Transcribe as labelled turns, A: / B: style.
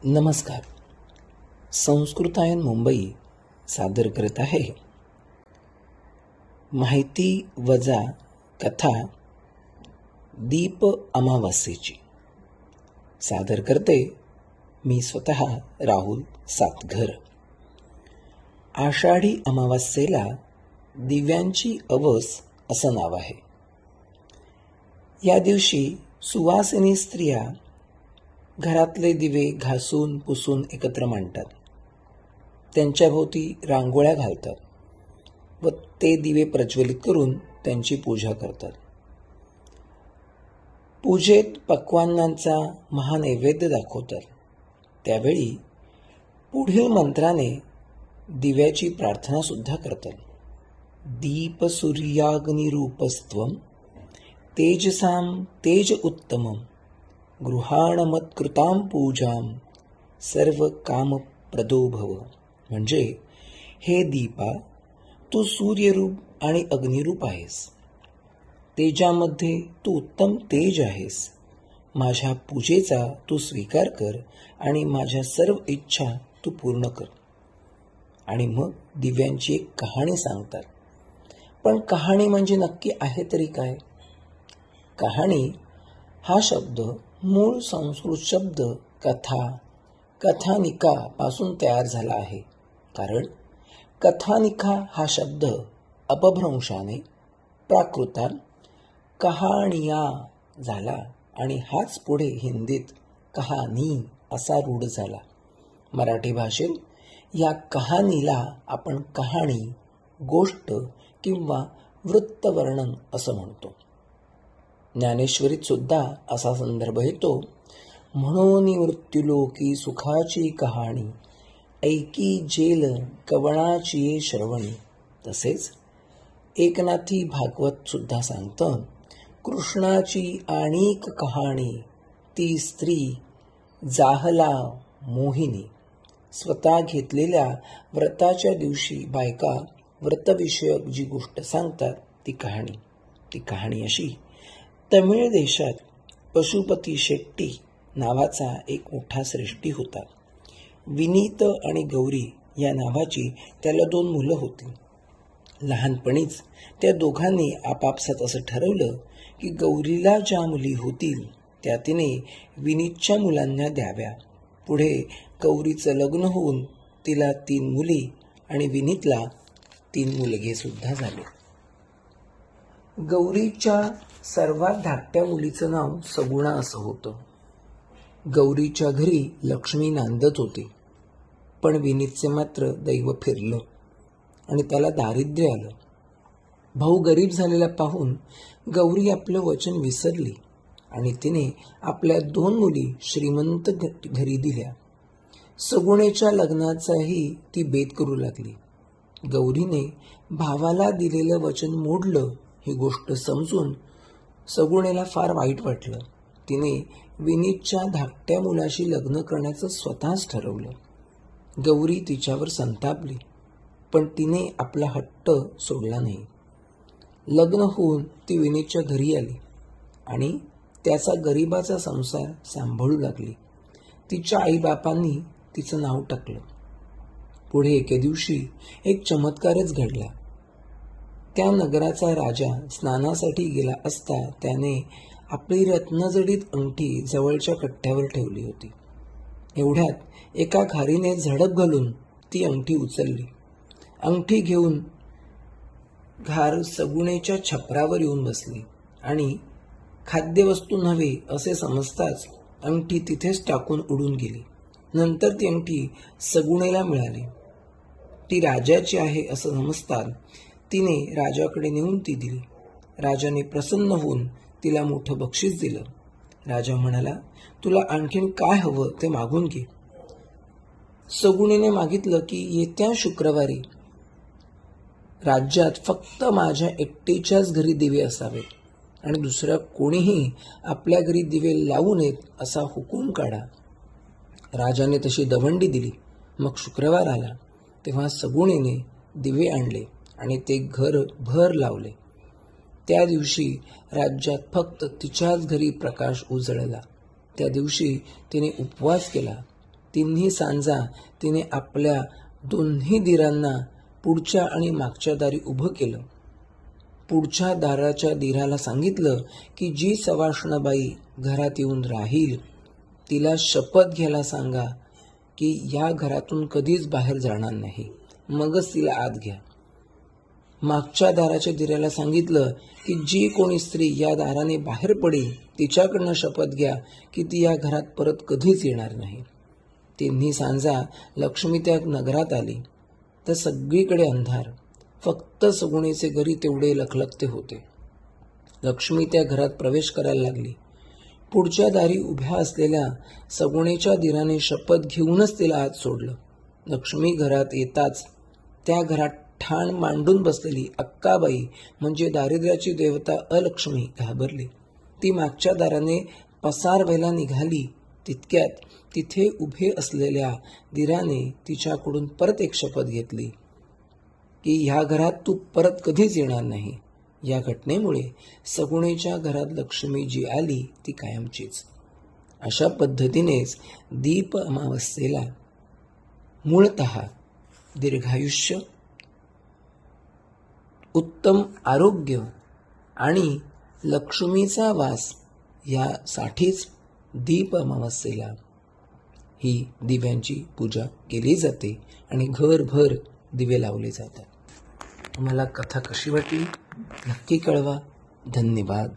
A: नमस्कार. संस्कृतायन मुंबई सादर करत आहे माहिती वजा कथा दीप अमावास्येची. सादर करते मी स्वतः राहुल सातघर. आषाढी अमावास्येला दिव्यांची अवस असं नाव आहे. या दिवशी सुवासिनी स्त्रिया घरातले दिवे घासून पुसून एकत्र मांडतात. त्यांच्याभोवती रांगोळ्या घालतात व ते दिवे प्रज्वलित करून त्यांची पूजा करतात. पूजेत पक्वान्नांचा महानैवेद्य दाखवतात. त्यावेळी पुढील मंत्राने दिव्याची प्रार्थना सुद्धा करतात. दीप सूर्याग्निरूपस्त्वं तेजसां तेज उत्तमं गृहाणमत्कृतां पूजां सर्व कामप्रदो भव. म्हणजे हे दीपा, तू सूर्यरूप आणि अग्निरूप आहेस. तेजामध्ये तू उत्तम तेज आहेस. माझ्या पूजेचा तू स्वीकार कर आणि माझ्या सर्व इच्छा तू पूर्ण कर. आणि मग दिव्यांची एक कहाणी सांगतात. पण कहाणी म्हणजे नक्की आहे तरी काय? कहाणी हा शब्द मूळ संस्कृत शब्द कथा, कथानिका पासून तयार झाला आहे. कारण कथानिका हा शब्द अपभ्रंशाने प्राकृतात कहाणिया झाला आणि हाच पुढे हिंदीत कहाणी असा रूढ झाला. मराठी भाषेत या कहाणीला आपण कहाणी, गोष्ट किंवा वृत्तवर्णन असं म्हणतो. ज्ञानेश्वरीत सुद्धा असा संदर्भ येतो. म्हणून मृत्युलोकी सुखाची कहाणी ऐकी जेल कवणाची श्रवणी. तसेच एकनाथी भागवत सुद्धा सांगतं, कृष्णाची आणीक कहाणी ती स्त्री जाहला मोहिनी. स्वतः घेतलेल्या व्रताच्या दिवशी बायका व्रतविषयक जी गोष्ट सांगतात ती कहाणी अशी. तमिळ देशात पशुपती शेट्टी नावाचा एक मोठा श्रेष्ठी होता. विनीत आणि गौरी या नावाची त्याला 2 मुलं होती. लहानपणीच त्या दोघांनी आपापसात असं ठरवलं की गौरीला ज्या मुली होतील त्या तिने विनीतच्या मुलांना द्याव्या. पुढे गौरीचं लग्न होऊन तिला 3 मुली आणि विनीतला 3 मुलगे सुद्धा झाले. गौरीच्या सर्वात धाकट्या मुलीचं नाव सगुणा असं होतं. गौरीच्या घरी लक्ष्मी नांदत होती. पण विनीतचे मात्र दैव फिरलं आणि त्याला दारिद्र्य आलं. भाऊ गरीब झालेला पाहून गौरी आपलं वचन विसरली आणि तिने आपल्या 2 मुली श्रीमंत घरी दिल्या. सगुणेच्या लग्नाचाही ती बेत करू लागली. गौरीने भावाला दिलेलं वचन मोडलं ही गोष्ट समजून सगुणेला फार वाईट वाटलं. तिने विनीतच्या धाकट्या मुलाशी लग्न करण्याचं स्वतःच ठरवलं. गौरी तिच्यावर संतापली, पण तिने आपला हट्ट सोडला नाही. लग्न होऊन ती विनीतच्या घरी आली आणि त्याचा गरिबाचा संसार सांभाळू लागली. तिच्या आईबापांनी तिचं नाव टाकलं. पुढे एके दिवशी एक चमत्कारच घडला. त्या नगराचा राजा स्नानासाठी गेला असता त्याने आपली रत्नजडीत अंगठी जवळच्या कट्ट्यावर ठेवली होती. एवढ्यात एका खारीने झडप घालून ती अंगठी उचलली. अंगठी घेऊन घार सगुणेच्या छपरावर येऊन बसली आणि खाद्यवस्तू नव्हे असे समजताच अंगठी तिथेच टाकून उडून गेली. नंतर ती अंगठी सगुणेला मिळाली. ती राजाची आहे असं समजतात तिने राजाकडे नेऊन ती दिली. राजाने प्रसन्न होऊन तिला मोठं बक्षीस दिलं. राजा म्हणाला, तुला आणखीन काय हवं ते मागून घे. सगुणेने मागितलं की येत्या शुक्रवारी राज्यात फक्त माझ्या एकटीच्याच घरी दिवे असावेत आणि दुसऱ्या कोणीही आपल्या घरी दिवे लावू नयेत असा हुकूम काढा. राजाने तशी दवंडी दिली. मग शुक्रवार आला तेव्हा सगुणेने दिवे आणले आणि ते घर भर लावले. त्या दिवशी राज्यात फक्त तिच्याच घरी प्रकाश उजळला. त्या दिवशी तिने उपवास केला. तिन्ही सांजा तिने आपल्या दोन्ही दिरांना पुढच्या आणि मागच्या दारी उभं केलं. पुढच्या दाराच्या दिराला सांगितलं की जी सवाष्णबाई घरात येऊन राहील तिला शपथ घ्यायला सांगा की या घरातून कधीच बाहेर जाणार नाही, मगच तिला आत घ्या. मागच्या दाराच्या दिराला सांगितलं की जी कोणी स्त्री या दाराने बाहेर पडेल तिच्याकडनं शपथ घ्या की ती या घरात परत कधीच येणार नाही. तिन्ही सांजा लक्ष्मी त्या नगरात आली तर सगळीकडे अंधार, फक्त सगुणेचे घरी तेवढे लखलखते होते. लक्ष्मी त्या घरात प्रवेश करायला लागली. पुढच्या दारी उभ्या असलेल्या सगुणेच्या दिराने शपथ घेऊनच तिला आत सोडलं. लक्ष्मी घरात येताच त्या घरात ठाण मांडून बसलेली अक्काबाई म्हणजे दारिद्र्याची देवता अलक्ष्मी घाबरली. ती मागच्या दाराने पसार व्हायला निघाली तितक्यात तिथे उभे असलेल्या दिराने तिच्याकडून परत एक शपथ घेतली की ह्या घरात तू परत कधीच येणार नाही. या घटनेमुळे सगुणेच्या घरात लक्ष्मी जी आली ती कायमचीच. अशा पद्धतीनेच दीप अमावस्येला मूळतः दीर्घायुष्य, उत्तम आरोग्य आणि लक्ष्मीचा वास यासाठीच दीप अमावस्येला ही दिव्यांची पूजा केली जाते आणि घरभर दिवे लावले जातात. तुम्हाला कथा कशी वाटली नक्की कळवा. धन्यवाद.